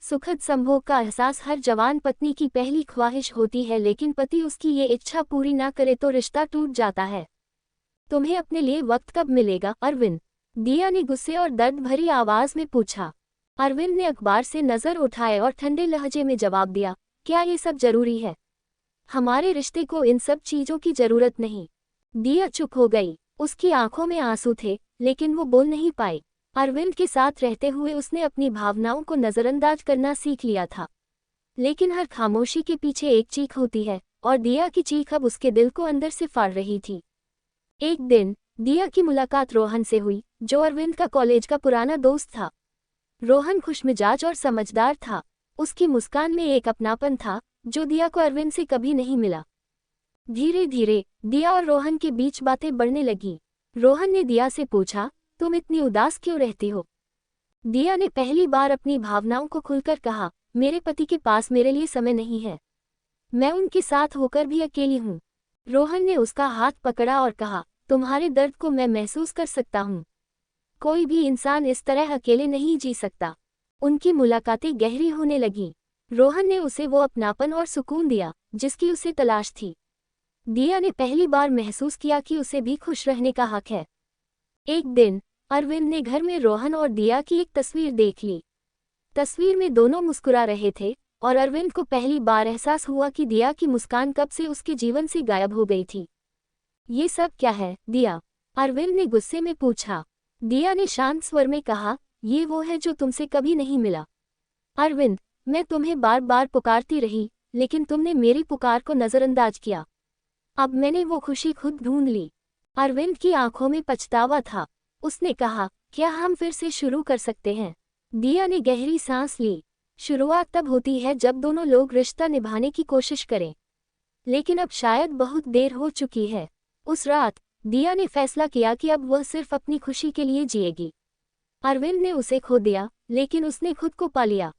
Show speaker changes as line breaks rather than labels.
सुखद संभोग का एहसास हर जवान पत्नी की पहली ख्वाहिश होती है, लेकिन पति उसकी ये इच्छा पूरी ना करे तो रिश्ता टूट जाता है। तुम्हें अपने लिए वक्त कब मिलेगा, अरविंद? दिया ने गुस्से और दर्द भरी आवाज में पूछा। अरविंद ने अखबार से नजर उठाए और ठंडे लहजे में जवाब दिया, क्या ये सब जरूरी है? हमारे रिश्ते को इन सब चीजों की जरूरत नहीं। दिया चुप हो गई। उसकी आंखों में आंसू थे, लेकिन वो बोल नहीं पाई। अरविंद के साथ रहते हुए उसने अपनी भावनाओं को नजरअंदाज करना सीख लिया था। लेकिन हर खामोशी के पीछे एक चीख होती है, और दिया की चीख अब उसके दिल को अंदर से फाड़ रही थी। एक दिन दिया की मुलाकात रोहन से हुई, जो अरविंद का कॉलेज का पुराना दोस्त था। रोहन खुशमिजाज और समझदार था। उसकी मुस्कान में एक अपनापन था जो दिया को अरविंद से कभी नहीं मिला। धीरे धीरे दिया और रोहन के बीच बातें बढ़ने लगी। रोहन ने दिया से पूछा, तुम इतनी उदास क्यों रहती हो? दिया ने पहली बार अपनी भावनाओं को खुलकर कहा, मेरे पति के पास मेरे लिए समय नहीं है। मैं उनके साथ होकर भी अकेली हूँ। रोहन ने उसका हाथ पकड़ा और कहा, तुम्हारे दर्द को मैं महसूस कर सकता हूँ। कोई भी इंसान इस तरह अकेले नहीं जी सकता। उनकी मुलाकातें गहरी होने लगीं। रोहन ने उसे वो अपनापन और सुकून दिया जिसकी उसे तलाश थी। दिया ने पहली बार महसूस किया कि उसे भी खुश रहने का हक है। एक दिन अरविंद ने घर में रोहन और दिया की एक तस्वीर देख ली। तस्वीर में दोनों मुस्कुरा रहे थे, और अरविंद को पहली बार एहसास हुआ कि दिया की मुस्कान कब से उसके जीवन से गायब हो गई थी। ये सब क्या है, दिया? अरविंद ने गुस्से में पूछा। दिया ने शांत स्वर में कहा, ये वो है जो तुमसे कभी नहीं मिला। अरविंद, मैं तुम्हें बार बार पुकारती रही, लेकिन तुमने मेरी पुकार को नजरअंदाज किया। अब मैंने वो खुशी खुद ढूंढ ली। अरविंद की आंखों में पछतावा था। उसने कहा, क्या हम फिर से शुरू कर सकते हैं? दिया ने गहरी सांस ली। शुरुआत तब होती है जब दोनों लोग रिश्ता निभाने की कोशिश करें, लेकिन अब शायद बहुत देर हो चुकी है। उस रात दिया ने फैसला किया कि अब वह सिर्फ अपनी खुशी के लिए जिएगी। अरविंद ने उसे खो दिया, लेकिन उसने खुद को पा लिया।